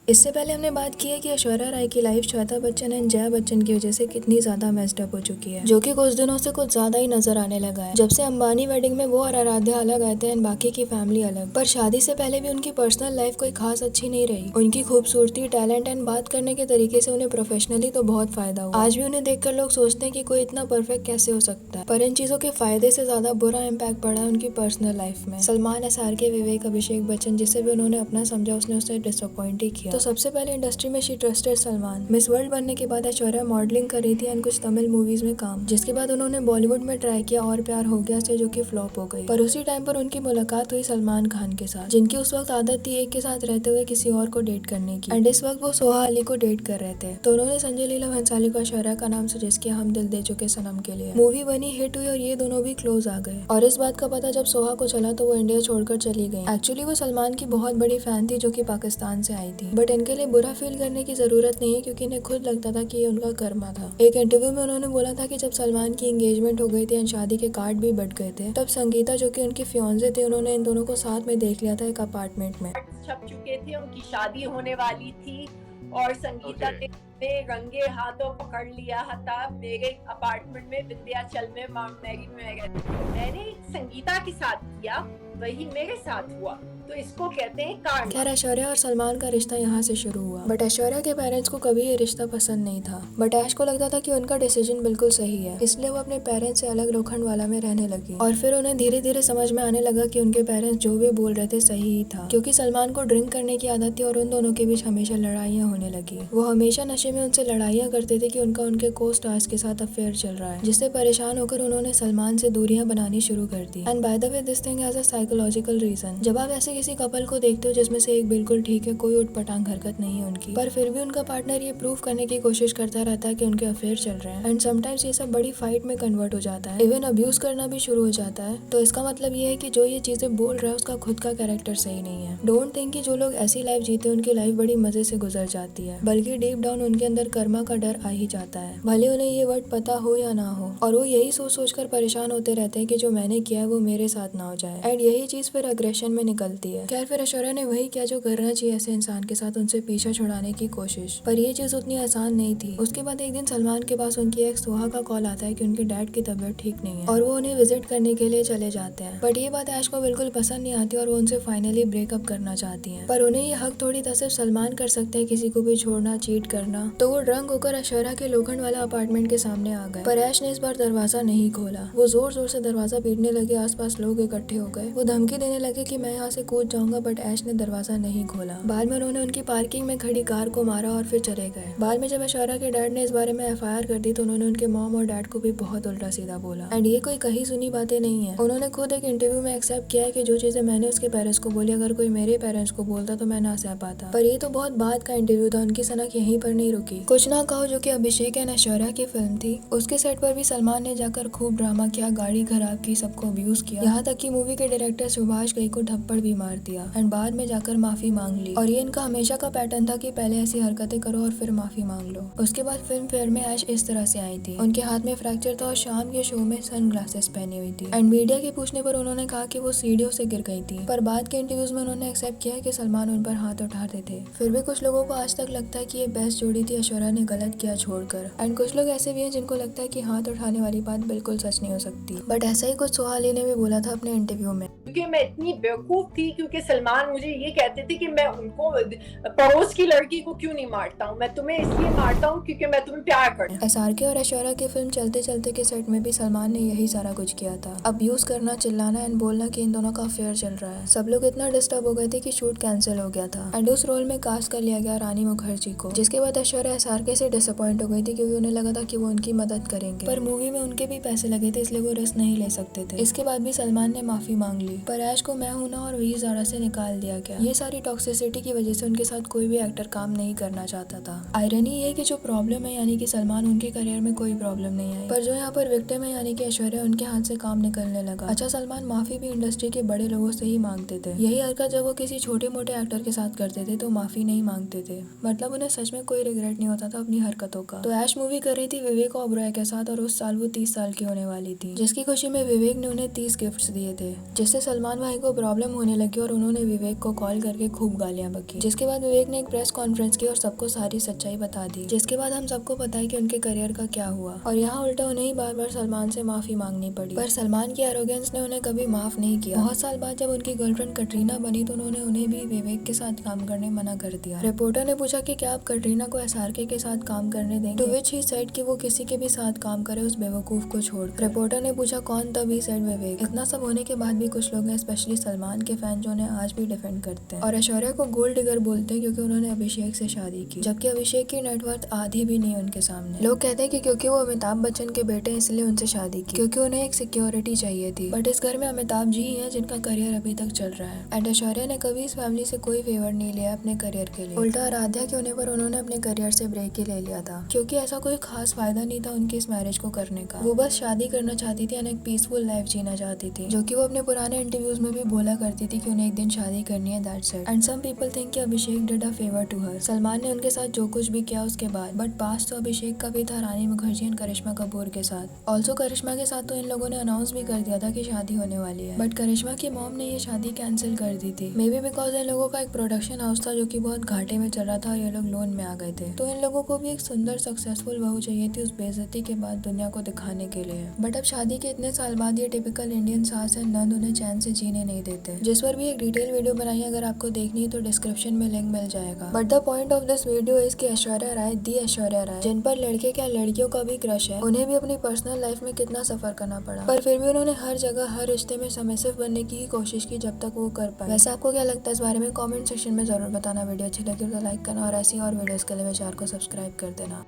इससे पहले हमने बात की है कि ऐश्वर्या राय की लाइफ श्वेता बच्चन एंड जया बच्चन की वजह से कितनी ज्यादा मेस्ड अप हो चुकी है, जो कि कुछ दिनों से कुछ ज्यादा ही नजर आने लगा है। जब से अंबानी वेडिंग में वो और आराध्या अलग आए थे एंड बाकी की फैमिली अलग, पर शादी से पहले भी उनकी पर्सनल लाइफ कोई खास अच्छी नहीं रही। उनकी खूबसूरती, टैलेंट एंड बात करने के तरीके से उन्हें प्रोफेशनली तो बहुत फायदा हुआ। आज भी उन्हें देखकर लोग सोचते हैं कि कोई इतना परफेक्ट कैसे हो सकता है, पर इन चीजों के फायदे से ज्यादा बुरा इम्पैक्ट पड़ा है उनकी पर्सनल लाइफ में। सलमान, SRK, विवेक, अभिषेक बच्चन, जिसे भी उन्होंने अपना समझा उसने उसे डिसअपॉइंट ही किया। तो सबसे पहले इंडस्ट्री में she trusted Salman. Miss world बनने के बाद ऐश्वर्या मॉडलिंग कर रही थी एंड कुछ तमिल मूवीज में काम, जिसके बाद उन्होंने बॉलीवुड में ट्राई किया और प्यार हो गया से, जो कि फ्लॉप हो गई। पर उसी टाइम पर उनकी मुलाकात हुई सलमान खान के साथ, जिनकी उस वक्त आदत थी एक के साथ रहते हुए किसी और को डेट करने की, एंड इस वक्त वो सोहा अली को डेट कर रहे थे। तो उन्होंने संजय लीला भंसाली को ऐश्वर्या का नाम सजेस्ट किया हम दिल दे चुके सनम के लिए। मूवी बनी, हिट हुई और ये दोनों भी क्लोज आ गए। और इस बात का पता जब सोहा को चला तो वो इंडिया छोड़कर चली गई। एक्चुअली वो सलमान की बहुत बड़ी फैन थी जो कि पाकिस्तान से आई थी, बट इनके लिए बुरा फील करने की जरूरत नहीं है क्योंकि इन्हें खुद लगता था कि ये उनका कर्मा था। एक इंटरव्यू में उन्होंने बोला था कि जब सलमान की एंगेजमेंट हो गई थी एंड शादी के कार्ड भी बट गए थे, तब संगीता जो कि उनकी फियांसे थे, उन्होंने इन दोनों को साथ में देख लिया था एक अपार्टमेंट में। छप चुके थे, उनकी शादी होने वाली थी और संगीता ने रंगे हाथों पकड़ लिया था मेरे अपार्टमेंट में विंध्याचल में माउंट मैरी में। मैंने संगीता के साथ किया, वही मेरे साथ हुआ, तो इसको कहते हैं कार्मा। खैर, ऐश्वर्या और सलमान का रिश्ता यहाँ से शुरू हुआ, बट ऐश्वर्या के पेरेंट्स को कभी ये रिश्ता पसंद नहीं था। बट ऐश को लगता था कि उनका डिसीजन बिल्कुल सही है, इसलिए वो अपने पेरेंट्स से अलग लोखंडवाला में रहने लगी। और फिर उन्हें धीरे धीरे समझ में आने लगा कि उनके पेरेंट्स जो भी बोल रहे थे सही ही था, क्योंकि सलमान को ड्रिंक करने की आदत थी और उन दोनों के बीच हमेशा लड़ाइयाँ होने लगी। वो हमेशा नशे में उनसे लड़ाइयाँ करते थे कि उनका उनके को स्टार्स के साथ अफेयर चल रहा है, जिससे परेशान होकर उन्होंने सलमान से दूरियां बनानी शुरू कर दी। And by the way this thing has a psychological reason. जब आप ऐसे किसी कपल को देखते हो जिसमें से एक बिल्कुल ठीक है, कोई उठपटांग हरकत नहीं है उनकी, पर फिर भी उनका पार्टनर ये प्रूव करने की कोशिश करता रहता है कि उनके अफेयर चल रहे हैं, एंड समटाइम्स ये सब बड़ी फाइट में कन्वर्ट हो जाता है, इवन अब्यूज करना भी शुरू हो जाता है। तो इसका मतलब ये है कि जो ये चीजें बोल रहा है उसका खुद का कैरेक्टर सही नहीं है। डोंट थिंक कि जो लोग ऐसी लाइफ जीते उनकी लाइफ बड़ी मजे से गुजर जाती है, बल्कि डीप डाउन उनके अंदर कर्मा का डर आ ही जाता है, भले उन्हें ये वर्ड पता हो या ना हो, और वो यही सोच सोच कर परेशान होते रहते हैं कि जो मैंने किया है वो मेरे साथ ना हो जाए, एंड यही चीज फिर अग्रेशन में निकलती है। खैर, फिर ऐश्वर्या ने वही किया जो करना चाहिए ऐसे इंसान के साथ, उनसे पीछा छुड़ाने की कोशिश, पर ये चीज उतनी आसान नहीं थी। उसके बाद एक दिन सलमान के पास उनकी एक सोहा का कॉल आता है कि उनके डैड की तबीयत ठीक नहीं है और वो उन्हें विजिट करने के लिए चले जाते हैं। बट ये बात ऐश को बिल्कुल पसंद नहीं आती और वो उनसे फाइनली ब्रेकअप करना चाहती है, पर उन्हें ये हक थोड़ी था सिर्फ सलमान कर सकते हैं किसी को भी छोड़ना, चीट करना। तो वो ड्रंक होकर ऐश्वर्या के लोखंड वाला अपार्टमेंट के सामने आ गए, पर ऐश ने इस बार दरवाजा नहीं खोला। वो जोर जोर से दरवाजा पीटने लगे, आसपास लोग इकट्ठे हो गए। वो धमकी देने लगे कि मैं यहाँ से कूद जाऊंगा, बट ऐश ने दरवाजा नहीं खोला। बाद में उन्होंने उनकी पार्किंग में खड़ी कार को मारा और फिर चले गए। बाद में जब ऐश्वर्या के डैड ने इस बारे में FIR कर दी तो उन्होंने उनके मॉम और डैड को भी बहुत उल्टा सीधा बोला, एंड ये कोई कहीं सुनी बातें नहीं है। उन्होंने खुद एक इंटरव्यू में एक्सेप्ट किया है कि जो चीजें मैंने उसके पेरेंट्स को बोली अगर कोई मेरे पेरेंट्स को बोलता तो मैं ना सह पाता। पर ये तो बहुत बाद का इंटरव्यू था, उनकी सनक यहीं पर नहीं रुकी। कुछ ना कहो जो कि अभिषेक एंड ऐश्वर्या की फिल्म थी, उसके सेट पर भी सलमान ने जाकर खूब ड्रामा किया, गाड़ी खराब की, सबको अब्यूज किया, यहाँ तक कि मूवी के डायरेक्टर सुभाष घई को थप्पड़ भी मार दिया, एंड बाद में जाकर माफी मांग ली। और ये इनका हमेशा का पैटर्न था कि पहले ऐसी हरकतें करो और फिर माफी मांग लो। उसके बाद फिल्म फेयर में ऐश इस तरह से आई थी, उनके हाथ में फ्रैक्चर था और शाम के शो में सनग्लासेस पहनी हुई थी, एंड मीडिया के पूछने पर उन्होंने कहा कि वो सीढ़ियों से गिर गई थी, पर बाद के इंटरव्यूज में उन्होंने एक्सेप्ट किया कि सलमान उन पर हाथ उठाते थे। फिर भी कुछ लोगों को आज तक लगता है कि ये बेस्ट जोड़ी थी, ऐश्वर्या ने गलत किया छोड़कर, एंड कुछ लोग ऐसे भी हैं जिनको लगता है कि हाथ उठाने वाली बात बिल्कुल सच नहीं हो सकती। बट ऐसा ही कुछ सोहा अली ने भी बोला था अपने इंटरव्यू में, क्योंकि मैं इतनी बेवकूफ थी, क्योंकि सलमान मुझे ये कहते थे कि मैं उनको पड़ोस की लड़की को क्यों नहीं मारता हूँ, मैं तुम्हें इसलिए मारता हूँ क्योंकि मैं तुम्हें प्यार करता हूँ। SRK और ऐश्वर्या की फिल्म चलते चलते के सेट में भी सलमान ने यही सारा कुछ किया था, अब्यूज करना, चिल्लाना एंड बोलना कि इन दोनों का अफेयर चल रहा है। सब लोग इतना डिस्टर्ब हो गए थे कि शूट कैंसिल हो गया था, एंड उस रोल में कास्ट कर लिया गया रानी मुखर्जी को, जिसके बाद ऐश्वर्या SRK से डिसअपॉइंट हो गई थी क्योंकि उन्हें लगा था कि वो उनकी मदद करेंगे, पर मूवी में उनके भी पैसे लगे थे इसलिए वो रिस्क नहीं ले सकते थे। इसके बाद भी सलमान ने माफी मांग ली, पर ऐश को मैं हूं ना और वही ज़ारा से निकाल दिया गया। ये सारी टॉक्सिसिटी की वजह से उनके साथ कोई भी एक्टर काम नहीं करना चाहता था। आयरनी ये कि जो प्रॉब्लम है यानी कि सलमान, उनके करियर में कोई प्रॉब्लम नहीं आई, पर जो यहाँ पर विक्टिम है यानी कि ऐश्वर्या, उनके हाथ से काम निकलने लगा। अच्छा, सलमान माफी भी इंडस्ट्री के बड़े लोगों से ही मांगते थे। यही हरकत जब वो किसी छोटे मोटे एक्टर के साथ करते थे तो माफी नहीं मांगते थे, मतलब उन्हें सच में कोई रिग्रेट नहीं होता था अपनी हरकतों का। तो ऐश मूवी कर रही थी विवेक ओबरॉय के साथ और उस साल वो 30 साल की होने वाली थी, जिसकी खुशी में विवेक ने उन्हें 30 गिफ्ट्स दिए थे, जिससे जिससे सलमान भाई को प्रॉब्लम होने लगी और उन्होंने विवेक को कॉल करके खूब गालियां बकी। जिसके बाद विवेक ने एक प्रेस कॉन्फ्रेंस की और सबको सारी सच्चाई बता दी। जिसके बाद हम सबको पता है कि उनके करियर का क्या हुआ और यहाँ उल्टा उन्हें ही बार बार सलमान से माफी मांगनी पड़ी। पर सलमान की एरोगेंस ने उन्हें कभी माफ नहीं किया। बहुत साल बाद जब उनकी गर्लफ्रेंड कटरीना बनी तो उन्होंने उन्हें भी विवेक के साथ काम करने मना कर दिया। रिपोर्टर ने पूछा कि क्या आप कटरीना को SRK के साथ काम करने देंगे, तो विच ही सेड कि वो किसी के भी साथ काम करे उस बेवकूफ को छोड़। रिपोर्टर ने पूछा कौन, तब ही सेड विवेक। इतना सब होने के बाद भी कुछ लोग हैं स्पेशली सलमान के फैन जो उन्हें आज भी डिफेंड करते हैं और ऐश्वर्या को गोल्ड डिगर बोलते हैं क्योंकि उन्होंने अभिषेक से शादी की, जबकि अभिषेक की नेटवर्थ आधी भी नहीं उनके सामने। लोग कहते हैं कि क्योंकि वो अमिताभ बच्चन के बेटे हैं इसलिए उनसे शादी की, क्योंकि उन्हें एक सिक्योरिटी चाहिए थी। बट इस घर में अमिताभ जी ही हैं जिनका करियर अभी तक चल रहा है एंड ऐश्वर्या ने कभी इस फैमिली से कोई फेवर नहीं लिया अपने करियर के लिए। उल्टा आराध्या के होने पर उन्होंने अपने करियर से ब्रेक ही ले लिया था क्योंकि ऐसा कोई खास फायदा नहीं था उनकी इस मैरिज को करने का। वो बस शादी करना चाहती थी एंड एक पीसफुल लाइफ जीना चाहती थी, जो कि वो अपने पुराने इंटरव्यूज में भी बोला करती थी कि उन्हें एक दिन शादी करनी है, that's it. And some people think कि Abhishek did a favour to her. Salman ने उनके साथ जो कुछ भी किया उसके बाद, बट पास्ट तो अभिषेक का भी था रानी मुखर्जी एंड करिश्मा कपूर के साथ। ऑल्सो करिश्मा के साथ तो इन लोगों ने अनाउंस भी कर दिया था कि शादी होने वाली है, बट करिश्मा की मॉम ने ये शादी कैंसिल कर दी थी। मे बी बिकॉज इन लोगों का एक प्रोडक्शन हाउस था जो कि बहुत घाटे में चल रहा था और ये लोग लोन में आ गए थे, तो इन लोगों को भी एक सुंदर सक्सेसफुल बहू चाहिए थी उस बेइज्जती के बाद दुनिया को दिखाने के लिए। बट अब शादी के इतने साल बाद ये टिपिकल इंडियन सास एंड नंद उन्हें चैन से जीने नहीं देते, जिस पर भी एक डिटेल वीडियो बनाई है, अगर आपको देखनी है तो डिस्क्रिप्शन में लिंक मिल जाएगा। But the point of this video is कि ऐश्वर्या राय, दी ऐश्वर्या राय, जिन पर लड़के क्या लड़कियों का भी क्रश है, उन्हें भी अपनी पर्सनल लाइफ में कितना सफर करना पड़ा, पर फिर भी उन्होंने हर जगह हर रिश्ते में सबमिसिव बनने की ही कोशिश की जब तक वो कर पाए। वैसे आपको क्या लगता है इस बारे में कमेंट सेक्शन में जरूर बताना। वीडियो अच्छी लगी तो लाइक करना और ऐसी और वीडियोस के लिए मेरे चैनल को सब्सक्राइब कर देना।